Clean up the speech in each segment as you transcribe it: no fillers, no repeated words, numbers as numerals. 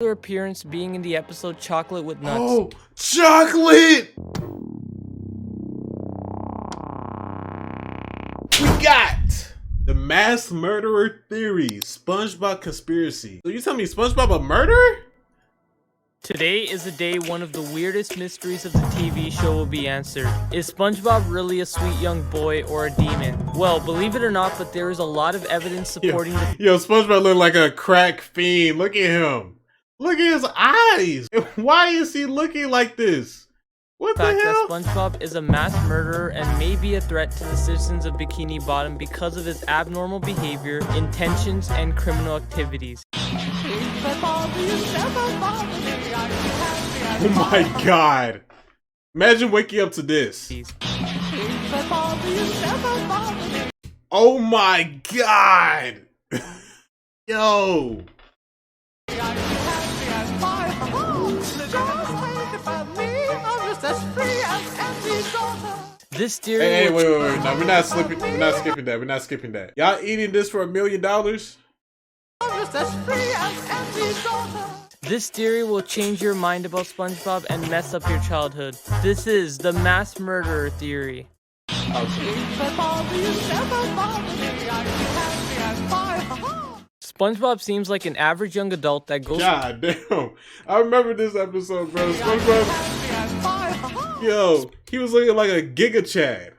Their appearance being in the episode Chocolate with Nuts. Oh, chocolate! We got the mass murderer theory, SpongeBob conspiracy. So you tell me SpongeBob a murderer? Today is the day one of the weirdest mysteries of the TV show will be answered. Is SpongeBob really a sweet young boy or a demon? Well, believe it or not, but there is a lot of evidence supporting Yo, SpongeBob look like a crack fiend. Look at him. Look at his eyes. Why is he looking like this? What the fact hell? that SpongeBob is a mass murderer and may be a threat to the citizens of Bikini Bottom because of his abnormal behavior, intentions, and criminal activities. Oh my god. Imagine waking up to this. Oh my god. Yo. This theory. Hey, wait. No, we're not skipping that. We're not skipping that. Y'all eating this for $1 million? This theory will change your mind about SpongeBob and mess up your childhood. This is the mass murderer theory. SpongeBob seems like an average young adult that goes. God damn. I remember this episode, bro. SpongeBob. Yo, he was looking like a Giga Chad.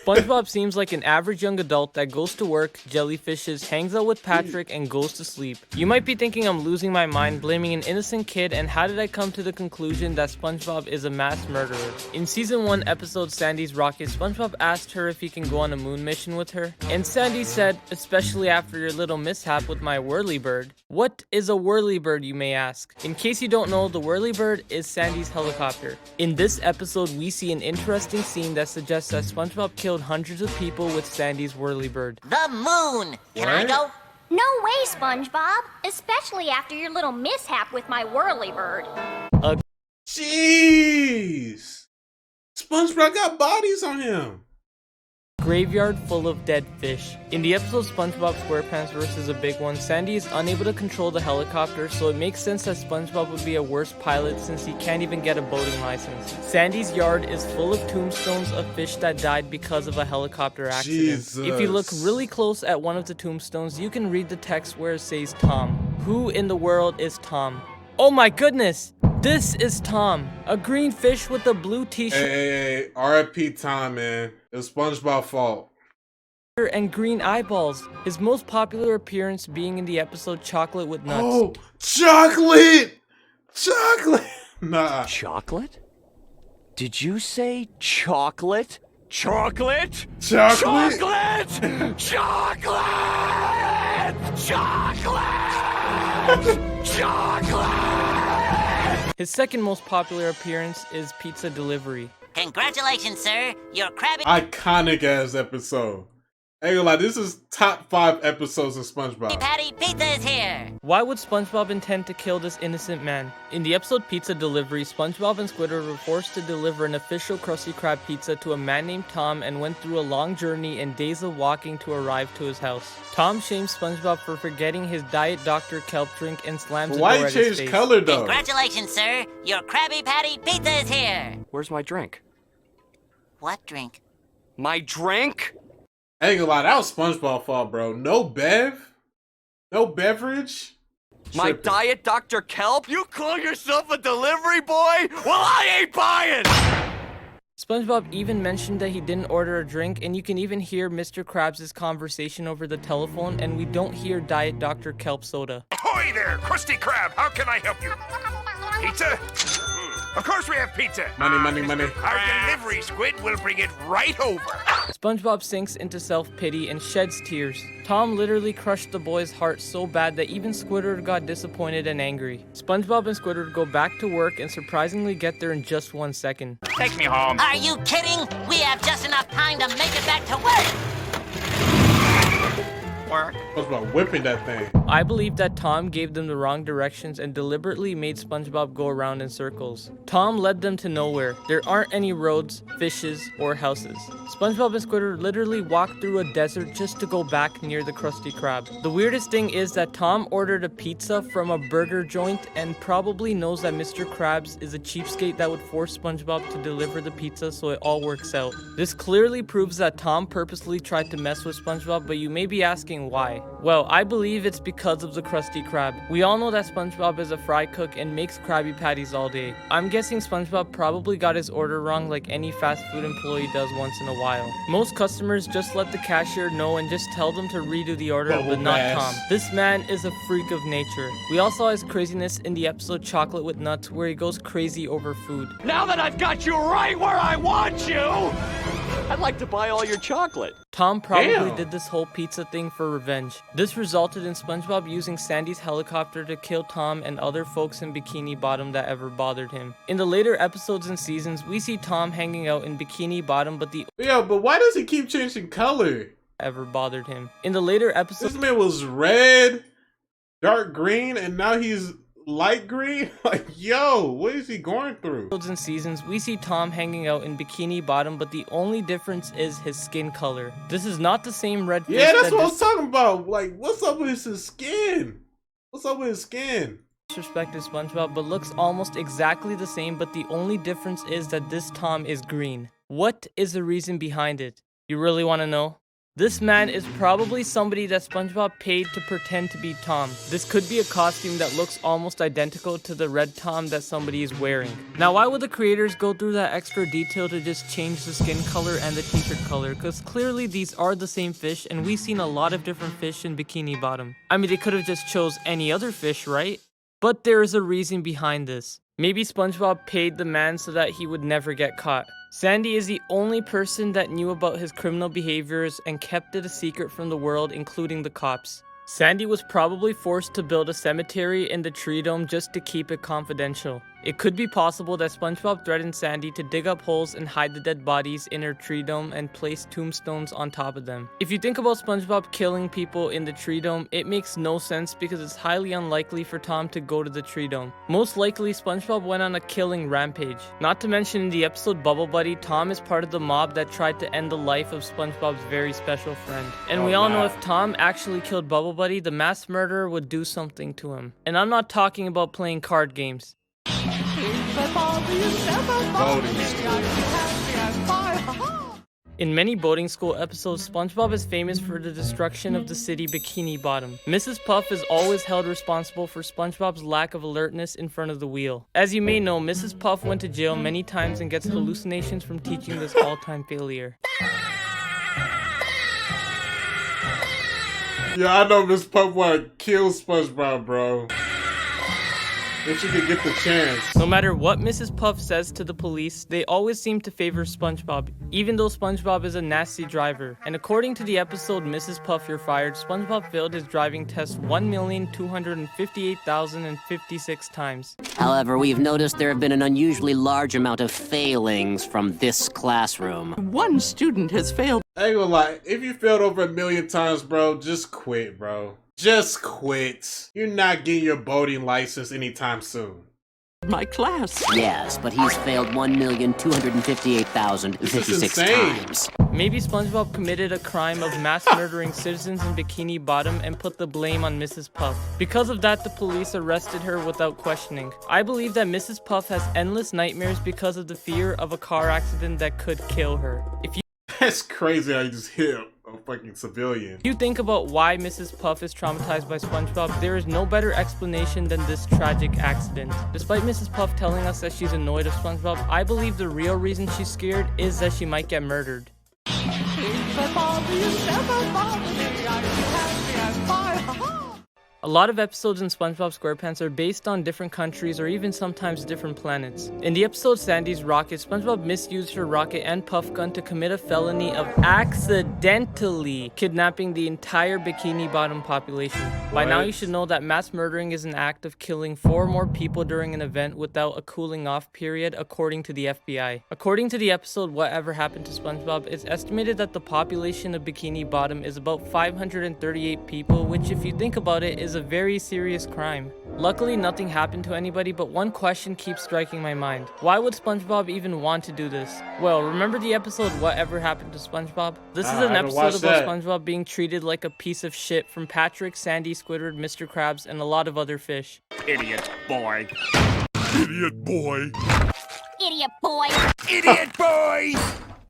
SpongeBob seems like an average young adult that goes to work, jellyfishes, hangs out with Patrick, and goes to sleep. You might be thinking I'm losing my mind blaming an innocent kid, and how did I come to the conclusion that SpongeBob is a mass murderer? In season 1 episode Sandy's Rocket, SpongeBob asked her if he can go on a moon mission with her, and Sandy said, especially after your little mishap with my whirlybird. What is a whirlybird, you may ask? In case you don't know, the whirlybird is Sandy's helicopter. In this episode, we see an interesting scene that suggests that SpongeBob killed hundreds of people with Sandy's whirlybird. The moon! Can I go? No way, SpongeBob! Especially after your little mishap with my whirlybird. Jeez! SpongeBob got bodies on him. Graveyard full of dead fish. In the episode SpongeBob SquarePants vs. a Big One, Sandy is unable to control the helicopter, so it makes sense that SpongeBob would be a worse pilot since he can't even get a boating license. Sandy's yard is full of tombstones of fish that died because of a helicopter accident. Jesus. If you look really close at one of the tombstones, you can read the text where it says Tom. Who in the world is Tom? Oh my goodness! This is Tom, a green fish with a blue t-shirt. Hey, R.I.P. Tom, man. It was SpongeBob's fault. And green eyeballs. His most popular appearance being in the episode Chocolate with Nuts. Oh, chocolate! Chocolate! Nah. Chocolate? Did you say chocolate? Chocolate? Chocolate? Chocolate! Chocolate! Chocolate! Chocolate! His second most popular appearance is pizza delivery. Congratulations, sir. Your Krabby Iconic ass episode. Ain't gonna lie, this is top 5 episodes of SpongeBob. Patty Pizza is here. Why would SpongeBob intend to kill this innocent man? In the episode Pizza Delivery, SpongeBob and Squidward were forced to deliver an official Krusty Krab pizza to a man named Tom and went through a long journey and days of walking to arrive to his house. Tom shames SpongeBob for forgetting his Diet Dr. Kelp drink and slams the door Why at his change face. color though? Congratulations, sir. Your Krabby Patty Pizza is here. Where's my drink? What drink? My drink? I ain't gonna lie, that was SpongeBob's fault, bro. No bev? No beverage? My Tripping. Diet Dr. Kelp? You call yourself a delivery boy? Well, I ain't buying! SpongeBob even mentioned that he didn't order a drink, and you can even hear Mr. Krabs' conversation over the telephone, and we don't hear Diet Dr. Kelp soda. Ahoy there, Krusty Krab! How can I help you? Pizza? Of course we have pizza! Money. Our delivery squid will bring it right over. SpongeBob sinks into self-pity and sheds tears. Tom literally crushed the boy's heart so bad that even Squidward got disappointed and angry. SpongeBob and Squidward go back to work and surprisingly get there in just 1 second. Take me home. Are you kidding? We have just enough time to make it back to work. quack. SpongeBob whipping that thing. I believe that Tom gave them the wrong directions and deliberately made SpongeBob go around in circles. Tom led them to nowhere. There aren't any roads, fishes, or houses. SpongeBob and Squidward literally walked through a desert just to go back near the Krusty Krab. The weirdest thing is that Tom ordered a pizza from a burger joint and probably knows that Mr. Krabs is a cheapskate that would force SpongeBob to deliver the pizza, so it all works out. This clearly proves that Tom purposely tried to mess with SpongeBob, but you may be asking why. Well, I believe it's because of the Krusty Krab. We all know that SpongeBob is a fry cook and makes Krabby Patties all day. I'm guessing SpongeBob probably got his order wrong like any fast food employee does once in a while. Most customers just let the cashier know and just tell them to redo the order, but not Tom. This man is a freak of nature. We all saw his craziness in the episode Chocolate with Nuts, where he goes crazy over food. Now that I've got you right where I want you, I'd like to buy all your chocolate. Tom probably did this whole pizza thing for revenge. This resulted in SpongeBob using Sandy's helicopter to kill Tom and other folks in Bikini Bottom that ever bothered him. In the later episodes and seasons, we see Tom hanging out in Bikini Bottom, but but why does he keep changing color? Ever bothered him. In the later episodes, This man was red, dark green, and now he's light green? Like, yo, what is he going through? and seasons, we see Tom hanging out in Bikini Bottom, but the only difference is his skin color. This is not the same red fish. Yeah, that's what I was talking about. Like, what's up with his skin? What's up with his skin? Disrespected SpongeBob, but looks almost exactly the same, but the only difference is that this Tom is green. What is the reason behind it? You really want to know? This man is probably somebody that SpongeBob paid to pretend to be Tom. This could be a costume that looks almost identical to the red Tom that somebody is wearing. Now, why would the creators go through that extra detail to just change the skin color and the t-shirt color? Because clearly these are the same fish, and we've seen a lot of different fish in Bikini Bottom. I mean, they could have just chose any other fish, right? But there is a reason behind this. Maybe SpongeBob paid the man so that he would never get caught. Sandy is the only person that knew about his criminal behaviors and kept it a secret from the world, including the cops. Sandy was probably forced to build a cemetery in the tree dome just to keep it confidential. It could be possible that SpongeBob threatened Sandy to dig up holes and hide the dead bodies in her tree dome and place tombstones on top of them. If you think about SpongeBob killing people in the tree dome, it makes no sense because it's highly unlikely for Tom to go to the tree dome. Most likely, SpongeBob went on a killing rampage. Not to mention in the episode Bubble Buddy, Tom is part of the mob that tried to end the life of SpongeBob's very special friend. And we all know if Tom actually killed Bubble Buddy, the mass murderer would do something to him. And I'm not talking about playing card games. In many boating school episodes, SpongeBob is famous for the destruction of the city Bikini Bottom. Mrs. Puff is always held responsible for SpongeBob's lack of alertness in front of the wheel. As you may know, Mrs. Puff went to jail many times and gets hallucinations from teaching this all-time failure. Yeah, I know Miss Puff wanna kill SpongeBob, bro. If she could get the chance. No matter what Mrs. Puff says to the police, they always seem to favor SpongeBob, even though SpongeBob is a nasty driver. And according to the episode Mrs. Puff, You're Fired, SpongeBob failed his driving test 1,258,056 times. However, we've noticed there have been an unusually large amount of failings from this classroom. One student has failed. I ain't gonna lie, if you failed over 1 million times, bro, just quit, bro. Just quit. You're not getting your boating license anytime soon. My class. Yes, but he's failed 1,258,056 times. Maybe SpongeBob committed a crime of mass murdering citizens in Bikini Bottom and put the blame on Mrs. Puff. Because of that, the police arrested her without questioning. I believe that Mrs. Puff has endless nightmares because of the fear of a car accident that could kill her. That's crazy how you just hit a fucking civilian. If you think about why Mrs. Puff is traumatized by SpongeBob, there is no better explanation than this tragic accident. Despite Mrs. Puff telling us that she's annoyed of SpongeBob, I believe the real reason she's scared is that she might get murdered. A lot of episodes in SpongeBob SquarePants are based on different countries or even sometimes different planets. In the episode Sandy's Rocket, SpongeBob misused her rocket and puff gun to commit a felony of accidentally kidnapping the entire Bikini Bottom population. By now you should know that mass murdering is an act of killing 4 more people during an event without a cooling off period, according to the FBI. According to the episode Whatever Happened to SpongeBob, it's estimated that the population of Bikini Bottom is about 538 people, which if you think about it is a very serious crime. Luckily nothing happened to anybody, but one question keeps striking my mind. Why would SpongeBob even want to do this? Well, remember the episode Whatever Happened to SpongeBob? This is an episode about SpongeBob being treated like a piece of shit from Patrick, Sandy, Squidward, Mr. Krabs, and a lot of other fish. Idiot boy. Idiot boy. Idiot boy. Idiot boy!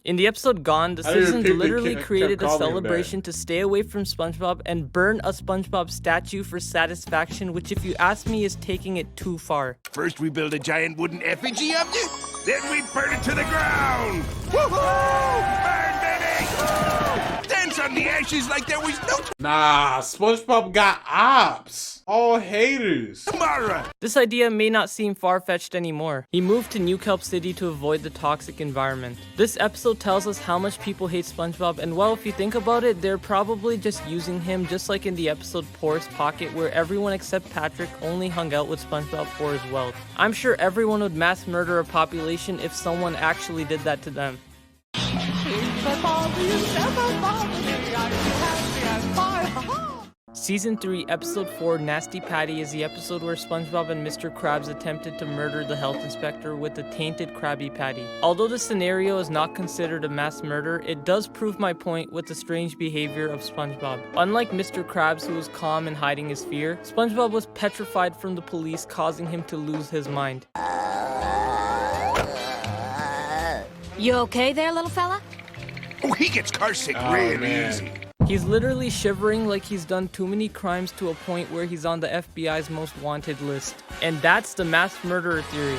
In the episode Gone, the citizens literally created a celebration to stay away from SpongeBob and burn a SpongeBob statue for satisfaction, which if you ask me is taking it too far. First we build a giant wooden effigy of you, then we burn it to the ground! Woohoo! Burn, baby! Woo! Dance on the ashes like there was no Nah, SpongeBob got ops. All haters. tomorrow! This idea may not seem far-fetched anymore. He moved to New Kelp City to avoid the toxic environment. This episode tells us how much people hate SpongeBob, and well, if you think about it, they're probably just using him, just like in the episode Porous Pocket, where everyone except Patrick only hung out with SpongeBob for his wealth. I'm sure everyone would mass murder a population if someone actually did that to them. Season 3, Episode 4, Nasty Patty is the episode where SpongeBob and Mr. Krabs attempted to murder the health inspector with a tainted Krabby Patty. Although the scenario is not considered a mass murder, it does prove my point with the strange behavior of SpongeBob. Unlike Mr. Krabs, who was calm and hiding his fear, SpongeBob was petrified from the police, causing him to lose his mind. You okay there, little fella? Oh, he gets carsick Oh, real man. easy. He's literally shivering like he's done too many crimes to a point where he's on the FBI's most wanted list. And that's the mass murderer theory.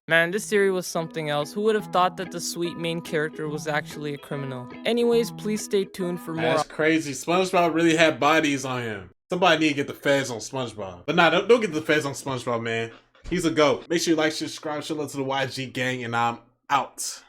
Man, this theory was something else. Who would have thought that the sweet main character was actually a criminal? Anyways, please stay tuned for more. That's crazy. SpongeBob really had bodies on him. Somebody need to get the feds on SpongeBob. But nah, don't get the feds on SpongeBob, man. He's a GOAT. Make sure you like, subscribe, show love to the YG gang, and I'm out.